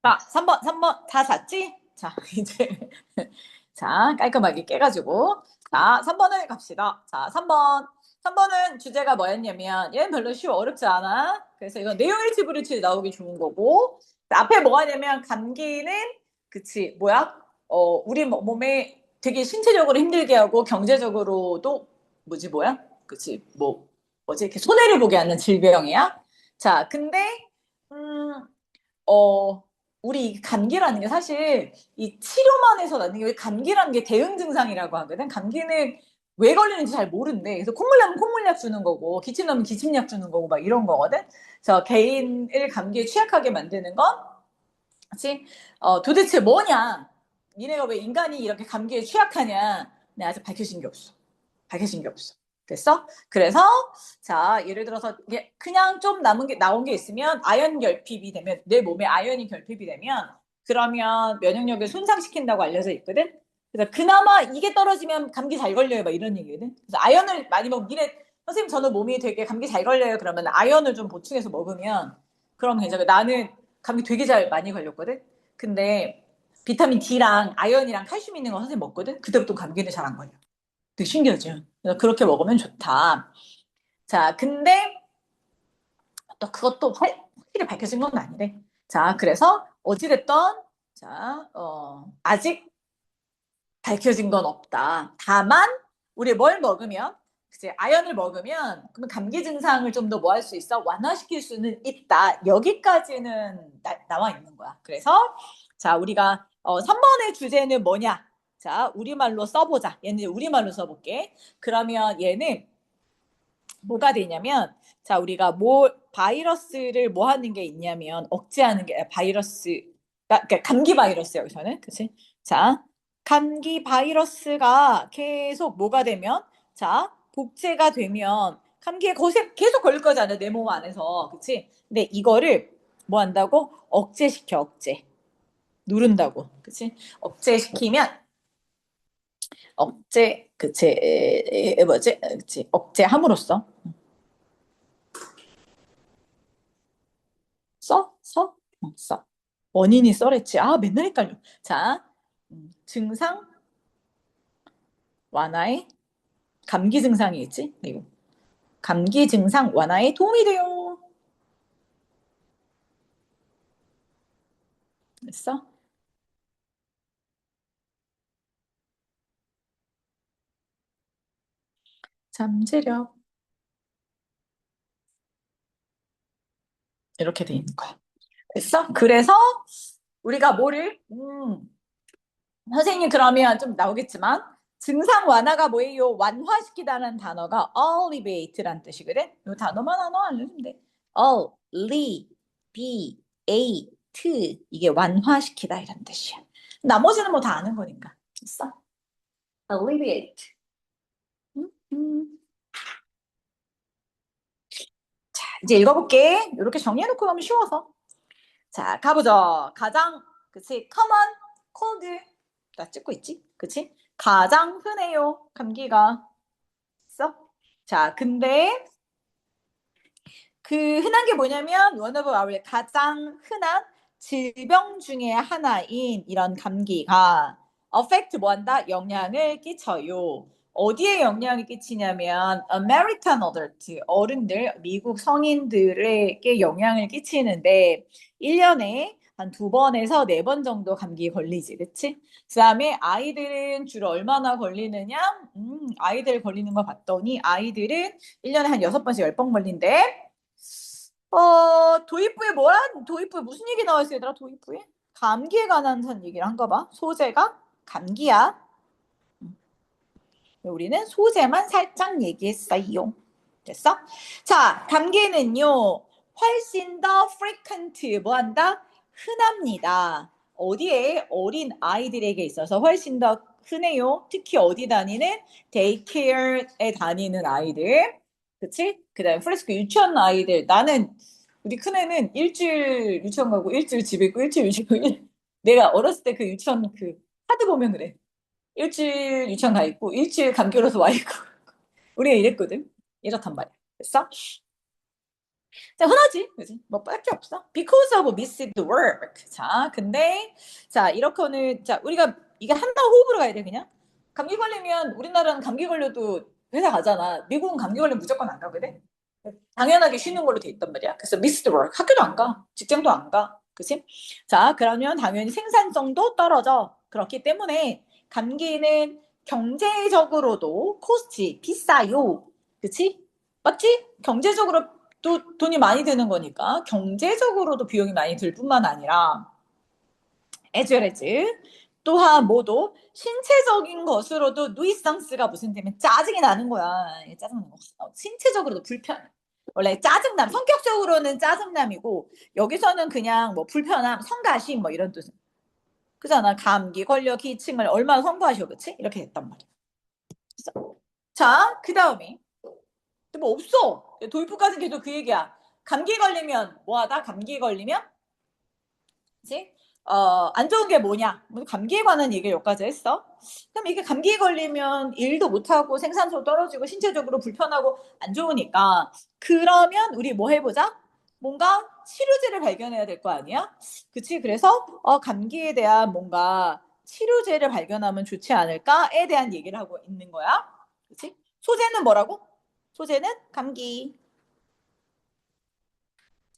자, 3번 다 잤지? 자, 이제 자, 깔끔하게 깨가지고 자, 3번을 갑시다. 자, 3번은 주제가 뭐였냐면 얘는 별로 쉬워 어렵지 않아. 그래서 이건 내용 일치 불일치 나오기 좋은 거고 앞에 뭐가 냐면 감기는 그치 뭐야? 우리 몸에 되게 신체적으로 힘들게 하고 경제적으로도 뭐지 뭐야? 그치 뭐지 이렇게 손해를 보게 하는 질병이야. 자, 근데 음, 어, 우리 이 감기라는 게 사실 이 치료만 해서 나는 게 감기라는 게 대응 증상이라고 하거든. 감기는 왜 걸리는지 잘 모른대. 그래서 콧물 나면 콧물약 주는 거고, 기침 나면 기침약 주는 거고, 막 이런 거거든. 그래서 개인을 감기에 취약하게 만드는 건, 그치? 도대체 뭐냐? 니네가 왜 인간이 이렇게 감기에 취약하냐? 네, 아직 밝혀진 게 없어. 밝혀진 게 없어. 됐어? 그래서 자 예를 들어서 이게 그냥 좀 남은 게 나온 게 있으면 아연 결핍이 되면 내 몸에 아연이 결핍이 되면 그러면 면역력을 손상시킨다고 알려져 있거든. 그래서 그나마 이게 떨어지면 감기 잘 걸려요, 막 이런 얘기거든. 그래서 아연을 많이 먹으면 이래 선생님 저는 몸이 되게 감기 잘 걸려요. 그러면 아연을 좀 보충해서 먹으면 그럼 괜찮아. 나는 감기 되게 잘 많이 걸렸거든. 근데 비타민 D랑 아연이랑 칼슘 있는 거 선생님 먹거든. 그때부터 감기는 잘 안 걸려. 되게 신기하죠. 그래서 그렇게 먹으면 좋다. 자, 근데 또 그것도 확실히 밝혀진 건 아니래. 자, 그래서 어찌됐든 자, 아직 밝혀진 건 없다. 다만 우리 뭘 먹으면 이제 아연을 먹으면 그러면 감기 증상을 좀 더 뭐 할 수 있어? 완화시킬 수는 있다. 여기까지는 나와 있는 거야. 그래서 자, 우리가 3번의 주제는 뭐냐? 자, 우리말로 써보자. 얘는 우리말로 써볼게. 그러면 얘는 뭐가 되냐면 자 우리가 뭐 바이러스를 뭐 하는 게 있냐면 억제하는 게 바이러스 그러니까 감기 바이러스 여기서는 그치? 자 감기 바이러스가 계속 뭐가 되면 자 복제가 되면 감기에 계속 걸릴 거잖아 내 몸 안에서 그치? 근데 이거를 뭐 한다고 억제시켜 억제 누른다고 그치? 억제시키면 억제 그치 뭐지 그치 억제함으로써 써? 써? 써. 원인이 써랬지. 아, 맨날 헷갈려. 자, 증상 완화에 감기 증상이 있지? 이거. 감기 증상 완화에 도움이 돼요. 됐어? 잠재력. 이렇게 돼 있는 거야. 됐어? 그래서 우리가 뭐를, 선생님 그러면 좀 나오겠지만, 증상 완화가 뭐예요? 완화시키다는 단어가 alleviate란 뜻이거든? 이 단어만 하나 알려주면 돼. alleviate. 이게 완화시키다 이런 뜻이야. 나머지는 뭐 다 아는 거니까. 됐어? alleviate. 음, 음. 자, 이제 읽어볼게. 이렇게 정리해놓고 가면 쉬워서. 자, 가보자. 가장, 그치? common, cold. 나 찍고 있지? 그치? 가장 흔해요. 감기가. 있어? 자, 근데 그 흔한 게 뭐냐면 one of our 가장 흔한 질병 중에 하나인 이런 감기가 affect 뭐 한다? 영향을 끼쳐요. 어디에 영향을 끼치냐면 American adult 어른들 미국 성인들에게 영향을 끼치는데 1년에 한 2번에서 4번 정도 감기 걸리지, 그치? 그다음에 아이들은 주로 얼마나 걸리느냐? 아이들 걸리는 거 봤더니 아이들은 1년에 한 6번씩 10번 걸린대. 도입부에 무슨 얘기 나와 있어, 얘들아, 도입부에? 감기에 관한 얘기를 한가 봐. 소재가 감기야. 우리는 소재만 살짝 얘기했어요. 됐어? 자, 감기는요, 훨씬 더 frequent, 뭐 한다? 흔합니다. 어디에? 어린 아이들에게 있어서 훨씬 더 흔해요. 특히 어디 다니는? 데이케어에 다니는 아이들. 그치? 그 다음에 프레스코 유치원 아이들. 우리 큰애는 일주일 유치원 가고, 일주일 집에 있고, 일주일 유치원, 내가 어렸을 때 그 유치원 그 카드 보면 그래. 일주일 유치원 가 있고 일주일 감기 걸려서 와 있고 우리가 이랬거든. 이렇단 말이야. 됐어? 자, 흔하지, 그지? 뭐 밖에 없어. Because of missed work. 자, 근데 자 이렇게는 자 우리가 이게 한나 호흡으로 가야 돼 그냥. 감기 걸리면 우리나라는 감기 걸려도 회사 가잖아. 미국은 감기 걸리면 무조건 안 가거든. 당연하게 쉬는 걸로 돼 있단 말이야. 그래서 missed work 학교도 안 가, 직장도 안 가, 그치? 자, 그러면 당연히 생산성도 떨어져. 그렇기 때문에 감기는 경제적으로도 코스트 비싸요. 그치? 맞지? 경제적으로 또 돈이 많이 드는 거니까 경제적으로도 비용이 많이 들 뿐만 아니라 에즈레즈 또한 뭐도 신체적인 것으로도 누이상스가 무슨 되면 짜증이 나는 거야. 짜증나는 거. 신체적으로도 불편. 원래 짜증남, 성격적으로는 짜증남이고 여기서는 그냥 뭐 불편함, 성가심 뭐 이런 뜻. 그잖아. 감기 걸려 기침을 얼마나 성가셔, 그치? 이렇게 됐단 말이야. 자, 그 다음에 뭐 없어. 도입부까지 계속 그 얘기야. 감기 걸리면 뭐하다? 감기 걸리면 그치? 안 좋은 게 뭐냐? 감기에 관한 얘기를 여기까지 했어. 그럼 이게 감기에 걸리면 일도 못하고 생산성 떨어지고 신체적으로 불편하고 안 좋으니까 그러면 우리 뭐 해보자? 뭔가 치료제를 발견해야 될 거 아니야? 그치? 그래서 감기에 대한 뭔가 치료제를 발견하면 좋지 않을까에 대한 얘기를 하고 있는 거야. 그치? 소재는 뭐라고? 소재는 감기.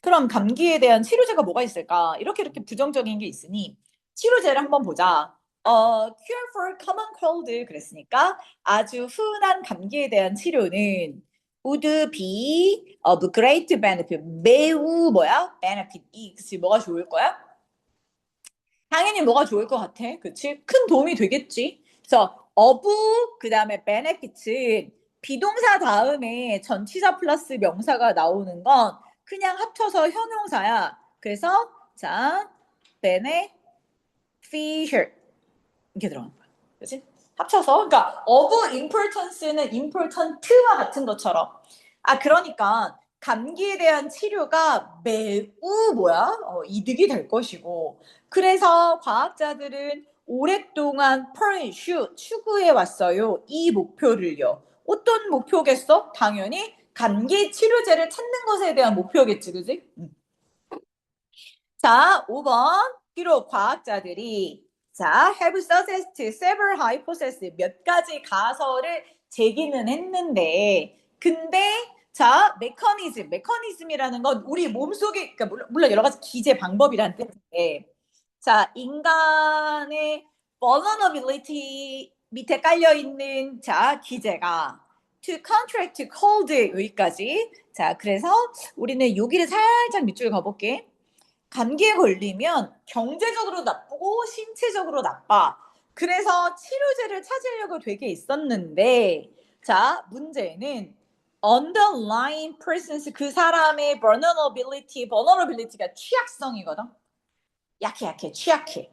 그럼 감기에 대한 치료제가 뭐가 있을까? 이렇게 부정적인 게 있으니 치료제를 한번 보자. cure for common cold 그랬으니까 아주 흔한 감기에 대한 치료는 would be of great benefit. 매우 뭐야? benefit. 그치? 뭐가 좋을 거야? 당연히 뭐가 좋을 것 같아. 그치? 큰 도움이 되겠지. 그래서 of 그 다음에 benefit은 비동사 다음에 전치사 플러스 명사가 나오는 건 그냥 합쳐서 형용사야. 그래서 자 beneficial 이렇게 들어가는 거야. 그치? 합쳐서 그러니까 of importance는 important와 같은 것처럼 그러니까 감기에 대한 치료가 매우 뭐야? 이득이 될 것이고 그래서 과학자들은 오랫동안 추구해 왔어요. 이 목표를요. 어떤 목표겠어? 당연히 감기 치료제를 찾는 것에 대한 목표겠지, 그지? 자, 5번. 비록 과학자들이 자, have successed several hypotheses 몇 가지 가설을 제기는 했는데 근데 자, 메커니즘이라는 건 우리 몸속에 그러니까 물론 여러 가지 기제 방법이라는 뜻인데 자, 인간의 vulnerability 밑에 깔려 있는 자, 기제가 to contract cold 여기까지. 자, 그래서 우리는 여기를 살짝 밑줄 가볼게. 감기에 걸리면 경제적으로 나쁘고 신체적으로 나빠. 그래서 치료제를 찾으려고 되게 있었는데, 자, 문제는 underlying presence 그 사람의 vulnerability가 취약성이거든. 약해, 취약해.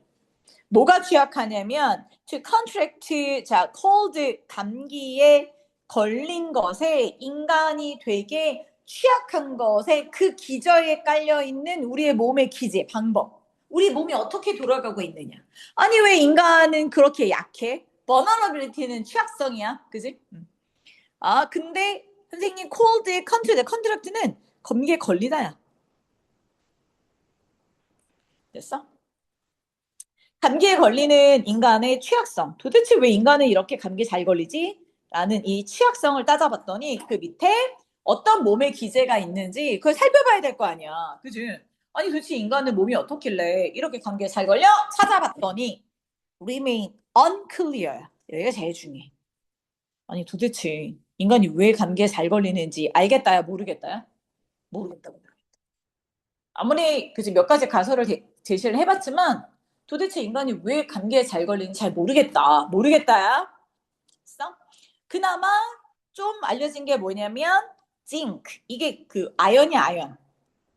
뭐가 취약하냐면 to contract 자 cold 감기에 걸린 것에 인간이 되게 취약한 것에 그 기저에 깔려 있는 우리의 몸의 기제 방법. 우리 몸이 어떻게 돌아가고 있느냐. 아니 왜 인간은 그렇게 약해? vulnerability는 취약성이야, 그지? 근데 선생님 cold의 contract는 감기에 걸리다야. 됐어? 감기에 걸리는 인간의 취약성. 도대체 왜 인간은 이렇게 감기에 잘 걸리지? 라는 이 취약성을 따져봤더니 그 밑에 어떤 몸의 기제가 있는지 그걸 살펴봐야 될 거 아니야. 그지? 아니 도대체 인간은 몸이 어떻길래 이렇게 감기에 잘 걸려? 찾아봤더니 remain unclear. 여기가 제일 중요해. 아니 도대체 인간이 왜 감기에 잘 걸리는지 알겠다야 모르겠다야? 모르겠다고. 아무리 그지 몇 가지 가설을 제시를 해봤지만 도대체 인간이 왜 감기에 잘 걸리는지 잘 모르겠다야. 있어? 그나마 좀 알려진 게 뭐냐면 징크 이게 그 아연이 아연.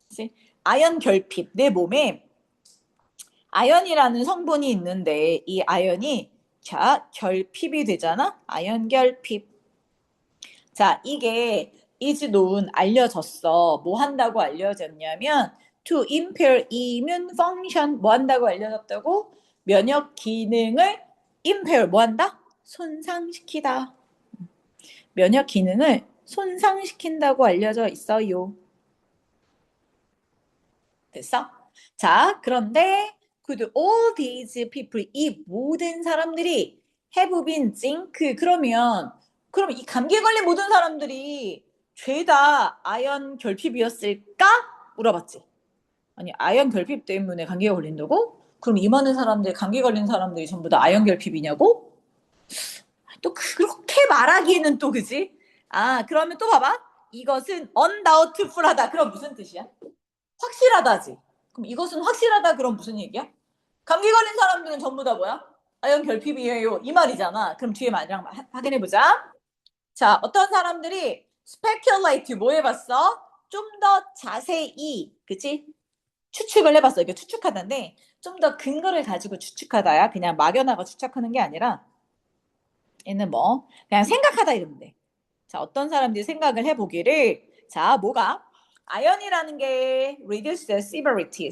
그치? 아연 결핍 내 몸에 아연이라는 성분이 있는데 이 아연이 자 결핍이 되잖아. 아연 결핍. 자 이게 is known 알려졌어. 뭐 한다고 알려졌냐면 to impair immune function 뭐 한다고 알려졌다고? 면역 기능을 impair 뭐 한다? 손상시키다. 면역 기능을 손상시킨다고 알려져 있어요. 됐어? 자, 그런데 could all these people, 이 모든 사람들이 have been zinc, 그럼 이 감기에 걸린 모든 사람들이 죄다 아연 결핍이었을까? 물어봤지. 아니, 아연 결핍 때문에 감기에 걸린다고? 그럼 이 많은 사람들, 감기 걸린 사람들이 전부 다 아연 결핍이냐고? 또 그렇게 말하기에는 또 그지? 아, 그러면 또 봐봐. 이것은 undoubtful하다. 그럼 무슨 뜻이야? 확실하다지. 그럼 이것은 확실하다. 그럼 무슨 얘기야? 감기 걸린 사람들은 전부 다 뭐야? 아연 결핍이에요. 이 말이잖아. 그럼 뒤에 말이랑 확인해 보자. 자, 어떤 사람들이 speculate 뭐 해봤어? 좀 더 자세히, 그치? 추측을 해봤어. 이게 추측하다인데 좀 더 근거를 가지고 추측하다야. 그냥 막연하고 추측하는 게 아니라 얘는 뭐 그냥 생각하다 이러면 돼. 자, 어떤 사람들이 생각을 해보기를 자, 뭐가? 아연이라는 게 reduce the severity,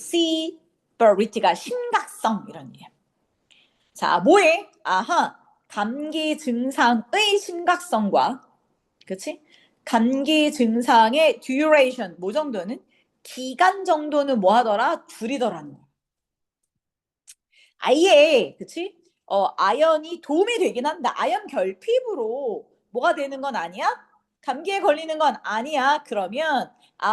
severity가 심각성 이런 얘기야. 자, 뭐해? 아하, 감기 증상의 심각성과 그치? 감기 증상의 duration 뭐 정도는? 기간 정도는 뭐 하더라? 줄이더라는 거야. 아예 그치? 아연이 도움이 되긴 한다. 아연 결핍으로 뭐가 되는 건 아니야? 감기에 걸리는 건 아니야. 그러면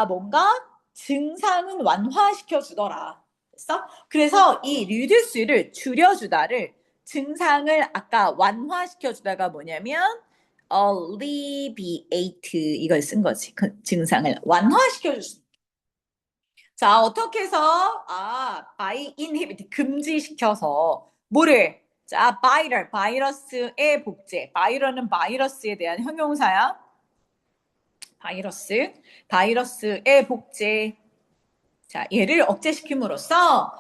뭔가 증상은 완화시켜 주더라. 됐어? 그래서 이 reduce를 줄여주다를 증상을 아까 완화시켜 주다가 뭐냐면 alleviate 이걸 쓴 거지. 그 증상을 완화시켜 줄 수. 자, 어떻게 해서 by inhibit 금지시켜서 뭐를 자, viral 바이러스의 복제. 바이럴은 바이러스에 대한 형용사야. 바이러스의 복제. 자, 얘를 억제시킴으로써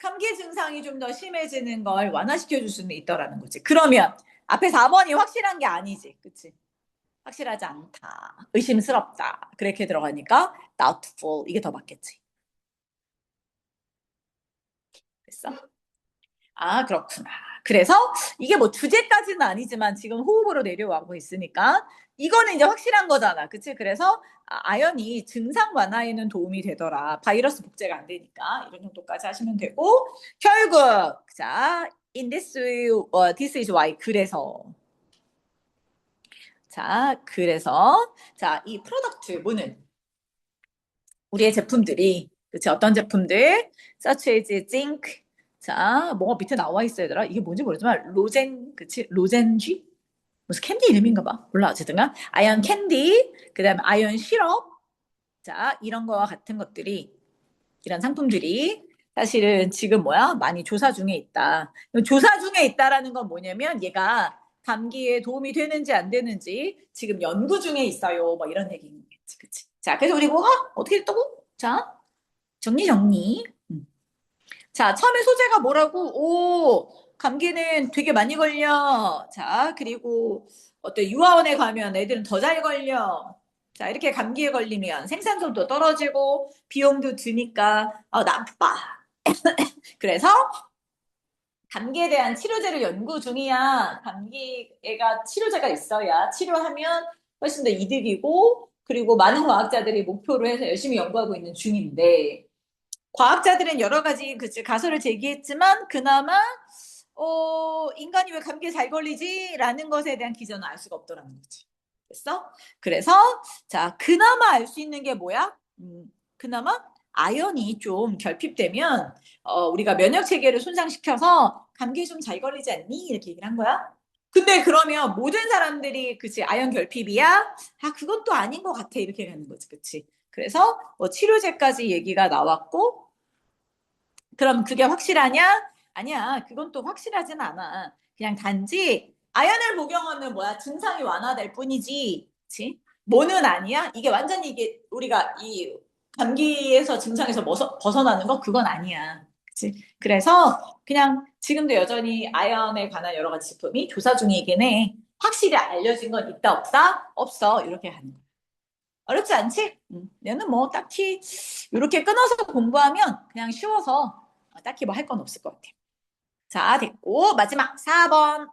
감기 증상이 좀 더 심해지는 걸 완화시켜 줄 수는 있더라는 거지. 그러면 앞에 4번이 확실한 게 아니지. 그치? 확실하지 않다. 의심스럽다. 그렇게 들어가니까 doubtful 이게 더 맞겠지. 됐어? 그렇구나. 그래서 이게 뭐 주제까지는 아니지만 지금 호흡으로 내려가고 있으니까 이거는 이제 확실한 거잖아. 그치? 그래서 아연이 증상 완화에는 도움이 되더라. 바이러스 복제가 안 되니까 이런 정도까지 하시면 되고 결국 자, in this is why 그래서 자, 이 프로덕트 뭐는 우리의 제품들이 그치 어떤 제품들 such as zinc 자 뭐가 밑에 나와 있어야 되라 이게 뭔지 모르지만 그치 로젠쥐 무슨 캔디 이름인가 봐 몰라 어쨌든간 아이언 캔디 그다음에 아이언 시럽 자 이런 거와 같은 것들이 이런 상품들이 사실은 지금 뭐야 많이 조사 중에 있다 조사 중에 있다라는 건 뭐냐면 얘가 감기에 도움이 되는지 안 되는지 지금 연구 중에 있어요 뭐 이런 얘기겠지 그치 자 그래서 우리 뭐 어떻게 됐다고 자 정리. 자, 처음에 소재가 뭐라고? 감기는 되게 많이 걸려. 자, 그리고 어떤 유아원에 가면 애들은 더 잘 걸려. 자, 이렇게 감기에 걸리면 생산성도 떨어지고 비용도 드니까 나빠. 그래서 감기에 대한 치료제를 연구 중이야. 감기가 치료제가 있어야 치료하면 훨씬 더 이득이고 그리고 많은 과학자들이 목표로 해서 열심히 연구하고 있는 중인데 과학자들은 여러 가지 가설을 제기했지만 그나마 인간이 왜 감기에 잘 걸리지라는 것에 대한 기전은 알 수가 없더라는 거지. 됐어? 그래서 자 그나마 알 수 있는 게 뭐야? 그나마 아연이 좀 결핍되면 우리가 면역 체계를 손상시켜서 감기에 좀 잘 걸리지 않니? 이렇게 얘기를 한 거야. 근데 그러면 모든 사람들이 그치 아연 결핍이야? 그건 또 아닌 것 같아 이렇게 가는 거지, 그치? 그래서 뭐 치료제까지 얘기가 나왔고 그럼 그게 확실하냐? 아니야. 그건 또 확실하진 않아. 그냥 단지 아연을 복용하면 뭐야? 증상이 완화될 뿐이지. 그치? 뭐는 아니야? 이게 완전히 이게 우리가 이 감기에서 증상에서 벗어나는 거 그건 아니야. 그치? 그래서 그냥 지금도 여전히 아연에 관한 여러 가지 제품이 조사 중이긴 해. 확실히 알려진 건 있다 없다? 없어. 이렇게 하는 거야. 어렵지 않지? 얘는 뭐 딱히 이렇게 끊어서 공부하면 그냥 쉬워서 딱히 뭐 할 건 없을 것 같아. 자, 됐고 마지막 4번.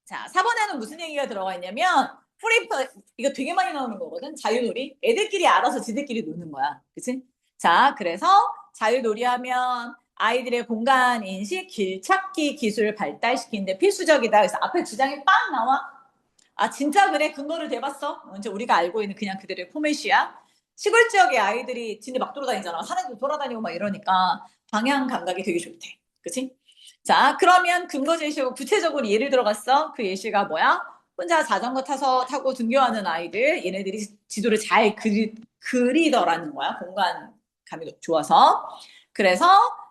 자, 4번에는 무슨 얘기가 들어가 있냐면 프리퍼 이거 되게 많이 나오는 거거든. 자유놀이. 애들끼리 알아서 지들끼리 노는 거야. 그치? 자, 그래서 자유놀이하면 아이들의 공간 인식, 길찾기 기술을 발달시키는데 필수적이다. 그래서 앞에 주장이 빵 나와. 아, 진짜 그래? 근거를 대봤어? 이제 우리가 알고 있는 그냥 그들의 포맷이야. 시골 지역의 아이들이 진짜 막 돌아다니잖아. 산에도 돌아다니고 막 이러니까 방향 감각이 되게 좋대. 그치? 자, 그러면 근거 제시하고 구체적으로 예를 들어갔어. 그 예시가 뭐야? 혼자 자전거 타고 등교하는 아이들, 얘네들이 지도를 잘 그리더라는 거야. 공간감이 좋아서. 그래서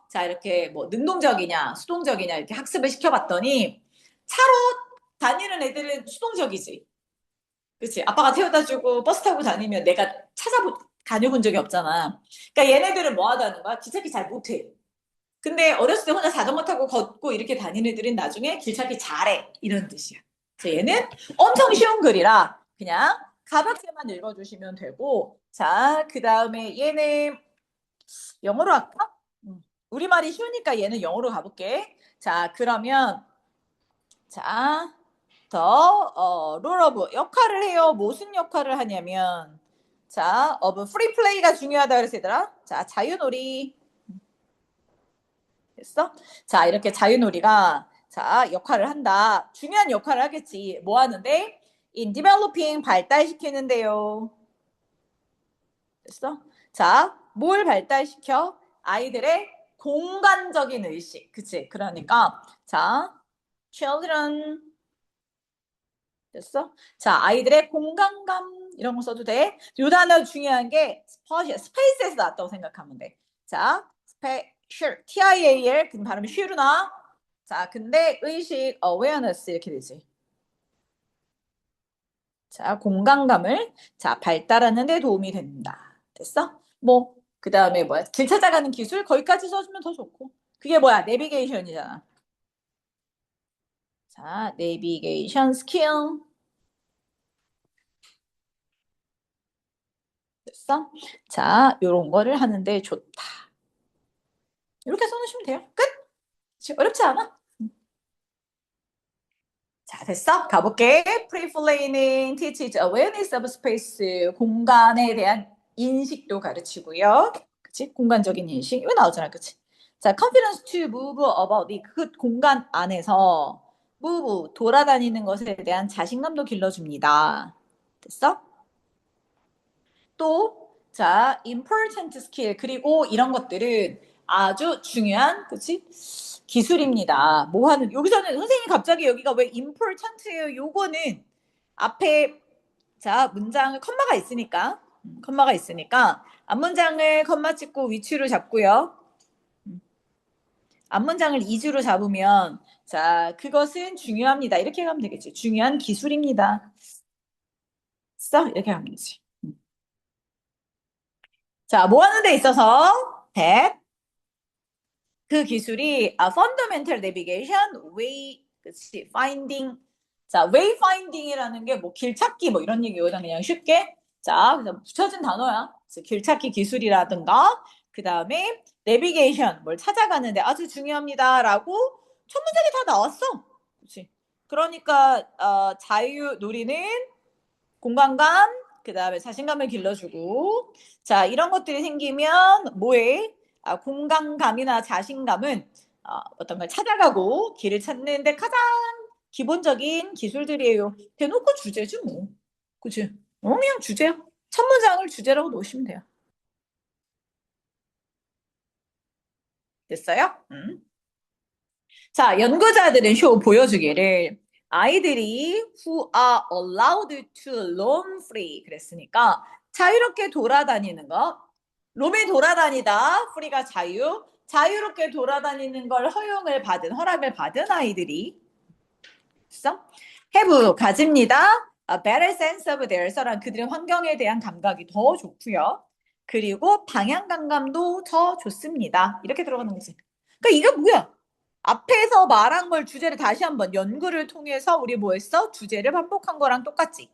자, 이렇게 뭐 능동적이냐, 수동적이냐 이렇게 학습을 시켜봤더니 차로 다니는 애들은 수동적이지. 그치? 아빠가 태워다 주고 버스 타고 다니면 내가 다녀본 적이 없잖아. 그러니까 얘네들은 뭐 하다는 거야? 길찾기 잘 못해. 근데 어렸을 때 혼자 자전거 타고 걷고 이렇게 다니는 애들은 나중에 길찾기 잘해. 이런 뜻이야. 그래서 얘는 엄청 쉬운 글이라 그냥 가볍게만 읽어주시면 되고, 자, 그 다음에 얘는 영어로 할까? 우리말이 쉬우니까 얘는 영어로 가볼게. 자, 그러면 자, 롤러브 역할을 해요. 무슨 역할을 하냐면 자, 프리 플레이가 중요하다 그래서 얘들아. 자, 자유놀이 됐어? 자, 이렇게 자유놀이가 자, 역할을 한다. 중요한 역할을 하겠지. 뭐 하는데? in developing 발달시키는데요. 됐어? 자, 뭘 발달시켜? 아이들의 공간적인 의식. 그치? 그러니까 자, children 됐어? 자, 아이들의 공간감 이런 거 써도 돼. 요 단어 중요한 게 스페이스에서 나왔다고 생각하면 돼. 자, 스페셜 TIAL 그 발음이 쉬르나? 자, 근데 의식 awareness 이렇게 되지. 자, 공간감을 자 발달하는 데 도움이 된다. 됐어? 뭐 그 다음에 뭐야? 길 찾아가는 기술 거기까지 써주면 더 좋고. 그게 뭐야? 내비게이션이잖아. 자, 내비게이션 스킬 됐어? 자, 요런 거를 하는데 좋다. 이렇게 써놓으시면 돼요. 끝! 어렵지 않아? 자, 됐어? 가볼게. Pre-planning teaches awareness of space. 공간에 대한 인식도 가르치고요. 그치? 공간적인 인식. 이거 나오잖아. 그치? 자, confidence to move about. 그 공간 안에서 move, 돌아다니는 것에 대한 자신감도 길러줍니다. 됐어? 또, 자, important skill. 그리고 이런 것들은 아주 중요한, 그치? 기술입니다. 뭐 하는, 여기서는 선생님 갑자기 여기가 왜 important예요? 요거는 앞에, 자, 문장을 컴마가 있으니까, 앞문장을 컴마 찍고 위치로 잡고요. 앞문장을 이주로 잡으면, 자, 그것은 중요합니다. 이렇게 가면 되겠지. 중요한 기술입니다. 이렇게 하면 되지. 자, 뭐 하는 데 있어서, that, 그 기술이 fundamental navigation, way, 그치, finding. 자, wayfinding이라는 게 뭐 길찾기 뭐 이런 얘기거든 그냥 쉽게. 자, 그래서 붙여진 단어야. 그래서 길찾기 기술이라든가 그 다음에 navigation 뭘 찾아가는데 아주 중요합니다라고 첫 문장이 다 나왔어. 그렇지. 그러니까 자유놀이는 공간감, 그 다음에 자신감을 길러주고, 자, 이런 것들이 생기면 뭐해? 공간감이나 자신감은 어떤 걸 찾아가고 길을 찾는데 가장 기본적인 기술들이에요. 대놓고 주제지 뭐. 그치? 그냥 주제야. 첫 문장을 주제라고 놓으시면 돼요. 됐어요? 자, 연구자들은 쇼 보여주기를 아이들이 who are allowed to roam free 그랬으니까 자유롭게 돌아다니는 거. 롬에 돌아다니다 free가 자유롭게 돌아다니는 걸 허락을 받은 아이들이 있어? have 가집니다. A better sense of their 서란 그들의 환경에 대한 감각이 더 좋고요. 그리고 방향 감감도 더 좋습니다. 이렇게 들어가는 거지. 그러니까 이게 뭐야? 앞에서 말한 걸 주제를 다시 한번 연구를 통해서 우리 뭐 했어? 주제를 반복한 거랑 똑같지.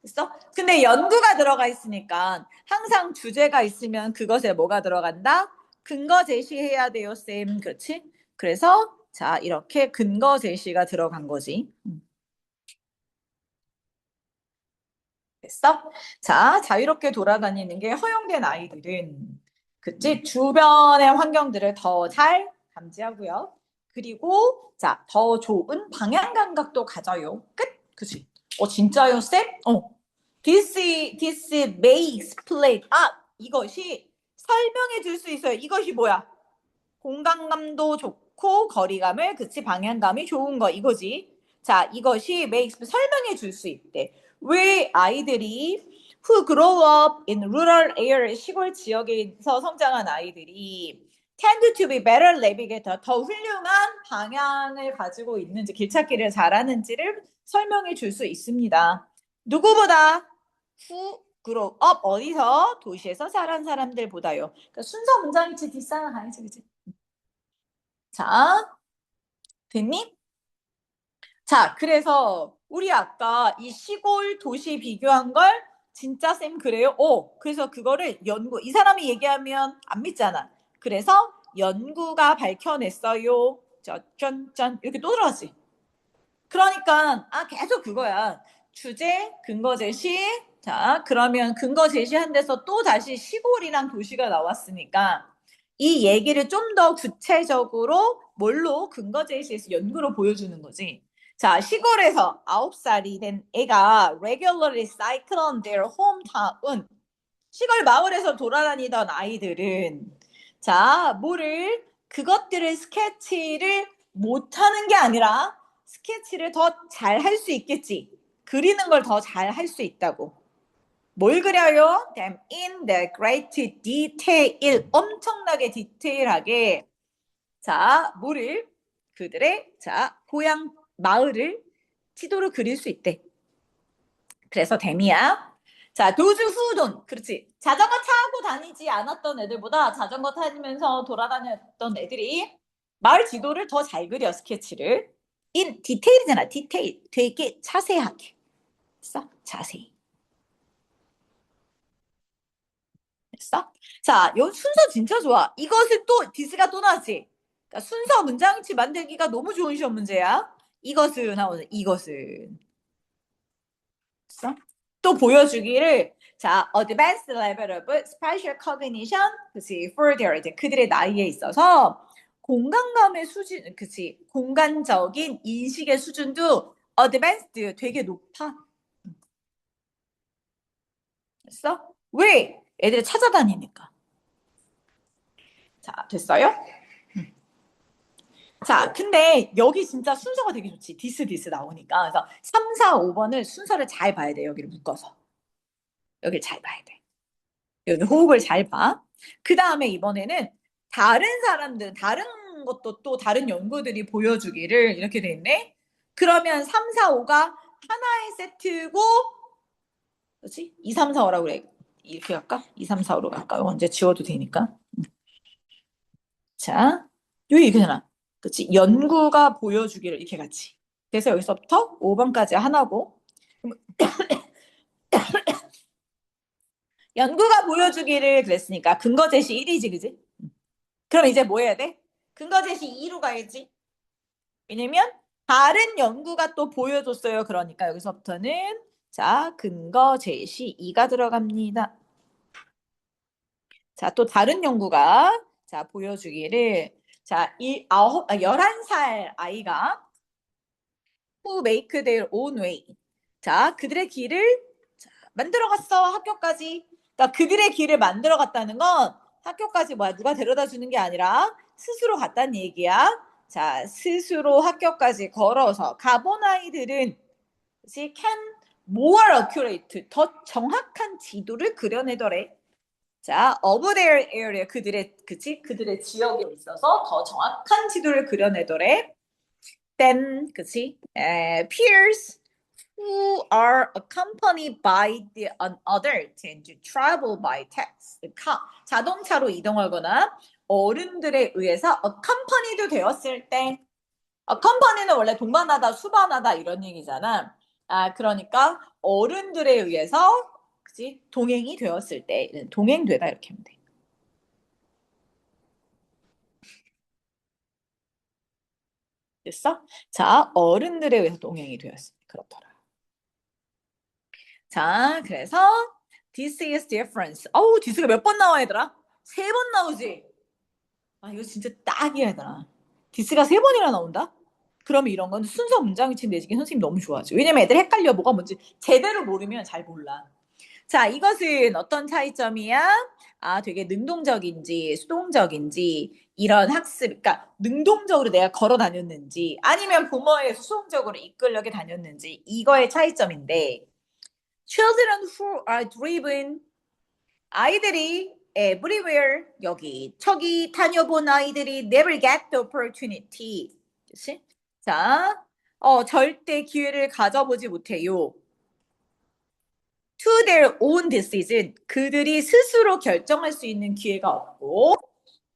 됐어? 근데 연구가 들어가 있으니까 항상 주제가 있으면 그것에 뭐가 들어간다? 근거 제시해야 돼요, 쌤. 그렇지? 그래서 자, 이렇게 근거 제시가 들어간 거지. 됐어? 자, 자유롭게 돌아다니는 게 허용된 아이들은 그치? 주변의 환경들을 더 잘 감지하고요. 그리고 자, 더 좋은 방향 감각도 가져요. 끝. 그치? 진짜요, 쌤? This may explain. 이것이 설명해 줄 수 있어요. 이것이 뭐야? 공간감도 좋고 거리감을 그치 방향감이 좋은 거 이거지. 자, 이것이 makes 설명해 줄 수 있대. 왜 아이들이 who grow up in rural area 시골 지역에서 성장한 아이들이 tend to be better navigator 더 훌륭한 방향을 가지고 있는지 길찾기를 잘하는지를 설명해 줄 수 있습니다. 누구보다 who grow up 어디서 도시에서 자란 사람들보다요. 그러니까 순서 문장이지 뒷사람 아니지 그치? 자, 됐니? 자, 그래서 우리 아까 이 시골 도시 비교한 걸 진짜 쌤 그래요? 그래서 그거를 이 사람이 얘기하면 안 믿잖아. 그래서 연구가 밝혀냈어요. 짠짠 이렇게 또 들어갔지. 그러니까 계속 그거야. 주제, 근거 제시. 자, 그러면 근거 제시한 데서 또 다시 시골이랑 도시가 나왔으니까 이 얘기를 좀 더 구체적으로 뭘로 근거 제시해서 연구로 보여주는 거지. 자, 시골에서 9살이 된 애가 regularly cycle on their hometown. 시골 마을에서 돌아다니던 아이들은 자, 그것들을 스케치를 못하는 게 아니라 스케치를 더 잘 할 수 있겠지. 그리는 걸 더 잘 할 수 있다고. 뭘 그려요? Them in the great detail. 엄청나게 디테일하게. 자, 그들의, 고향, 마을을 지도로 그릴 수 있대. 그래서 댐이야. 자, 도주 후돈. 그렇지. 자전거 타고 다니지 않았던 애들보다 자전거 타면서 돌아다녔던 애들이 마을 지도를 더 잘 그려, 스케치를. 디테일이잖아, 디테일. 되게 자세하게. 자세히. 됐어? 자, 요 순서 진짜 좋아. 이것을 또 디스가 또 나왔지. 그러니까 순서 문장치 만들기가 너무 좋은 시험 문제야. 이것은 나오는 이것은. 됐어? 또 보여주기를 자, advanced level of spatial cognition, 그치, for their 이제 그들의 나이에 있어서 공간감의 수준, 그치, 공간적인 인식의 수준도 advanced 되게 높아. 됐어? 왜? 애들이 찾아다니니까. 자, 됐어요? 자, 근데 여기 진짜 순서가 되게 좋지. 디스 나오니까. 그래서 3, 4, 5번을 순서를 잘 봐야 돼. 여기를 묶어서. 여기를 잘 봐야 돼. 여기 호흡을 잘 봐. 그 다음에 이번에는 다른 것도 또 다른 연구들이 보여주기를 이렇게 돼 있네. 그러면 3, 4, 5가 하나의 세트고, 그렇지? 2, 3, 4, 5라고 그래. 이렇게 갈까? 2, 3, 4, 5로 갈까? 언제 지워도 되니까. 자, 여기 이거잖아. 그렇지? 연구가 보여주기를 이렇게 같이. 그래서 여기서부터 5번까지 하나고, 연구가 보여주기를 그랬으니까 근거 제시 1이지, 그지? 그럼 이제 뭐 해야 돼? 근거 제시 2로 가야지. 왜냐면 다른 연구가 또 보여줬어요. 그러니까 여기서부터는 자, 근거 제시 2가 들어갑니다. 자, 또 다른 연구가 자, 보여주기를 자, 11살 아이가 who make their own way. 자, 그들의 길을 만들어갔어. 학교까지. 그러니까 그들의 길을 만들어갔다는 건 학교까지 누가 데려다 주는 게 아니라 스스로 갔다는 얘기야. 자, 스스로 학교까지 걸어서 가본 아이들은 can more accurate 더 정확한 지도를 그려내더래. 자, of their area 그들의 지역에 있어서 더 정확한 지도를 그려내더래. Then peers who are accompanied by another tend to travel by taxi. 자동차로 이동하거나 어른들에 의해서 accompanied 되었을 때 accompany는 원래 동반하다, 수반하다 이런 얘기잖아. 그러니까 어른들에 의해서 그치? 동행이 되었을 때 동행되다 이렇게 하면 돼. 됐어? 자, 어른들에 의해서 동행이 되었을 때 그렇더라. 자, 그래서 this is difference. 디스가 몇 번 나와 얘들아? 세 번 나오지? 아, 이거 진짜 딱이야, 나. 디스가 세 번이나 나온다? 그러면 이런 건 순서 문장 위치 내지기 선생님 너무 좋아하죠. 왜냐면 애들 헷갈려. 뭐가 뭔지 제대로 모르면 잘 몰라. 자, 이것은 어떤 차이점이야? 아, 되게 능동적인지 수동적인지 이런 학습, 그러니까 능동적으로 내가 걸어 다녔는지 아니면 부모의 수동적으로 이끌려게 다녔는지 이거의 차이점인데 children who are driven 아이들이 everywhere 여기 저기 다녀본 아이들이 never get the opportunity 그치? 자, 절대 기회를 가져보지 못해요. to their own decision 그들이 스스로 결정할 수 있는 기회가 없고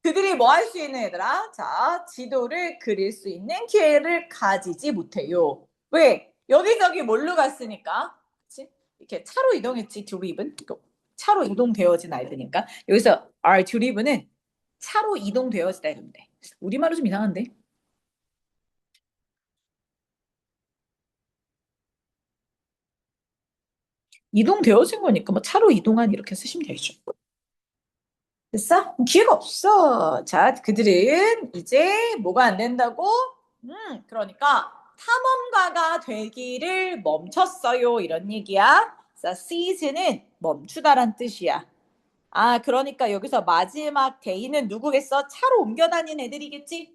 그들이 뭐 할 수 있는 얘들아? 자, 지도를 그릴 수 있는 기회를 가지지 못해요. 왜? 여기저기 뭘로 갔으니까? 그치? 이렇게 차로 이동했지, driven. 차로 이동되어진 아이들이니까. 여기서 are driven은 차로 이동되어지다 이러면 돼. 우리말로 좀 이상한데? 이동되어진 거니까 뭐 차로 이동한 이렇게 쓰시면 되죠. 됐어? 기회가 없어. 자, 그들은 이제 뭐가 안 된다고? 그러니까 탐험가가 되기를 멈췄어요. 이런 얘기야. 자, cease는 멈추다란 뜻이야. 아, 그러니까 여기서 마지막 데이는 누구겠어? 차로 옮겨 다닌 애들이겠지?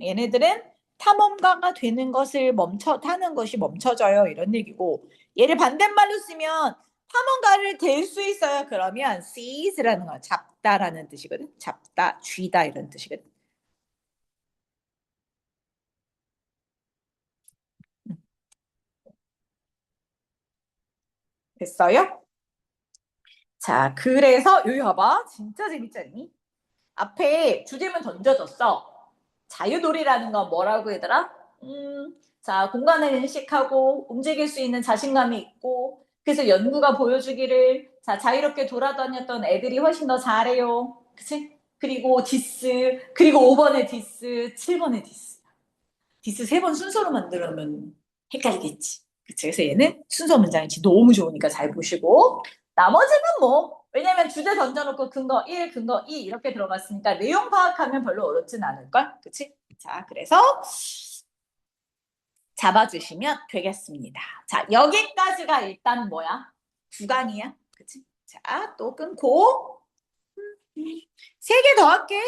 얘네들은 탐험가가 되는 것을 타는 것이 멈춰져요. 이런 얘기고. 얘를 반대말로 쓰면 탐험가를 될 수 있어요. 그러면 seize라는 거 잡다라는 뜻이거든. 잡다, 쥐다 이런 뜻이거든. 됐어요? 자, 그래서 여기 봐봐. 진짜 재밌지 않니? 앞에 주제문 던져줬어. 자유놀이라는 건 뭐라고 얘들아? 자, 공간을 인식하고 움직일 수 있는 자신감이 있고 그래서 연구가 보여주기를 자, 자유롭게 돌아다녔던 애들이 훨씬 더 잘해요. 그치? 그리고 디스, 그리고 5번의 디스, 7번의 디스. 디스 3번 순서로 만들면 헷갈리겠지. 그치? 그래서 얘는 순서 문장이지. 너무 좋으니까 잘 보시고. 나머지는 뭐, 왜냐면 주제 던져놓고 근거 1, 근거 2 이렇게 들어갔으니까 내용 파악하면 별로 어렵진 않을걸? 그치? 자, 그래서 잡아주시면 되겠습니다. 자, 여기까지가 일단 뭐야? 구강이야. 그치? 자, 또 끊고. 3개 더 할게.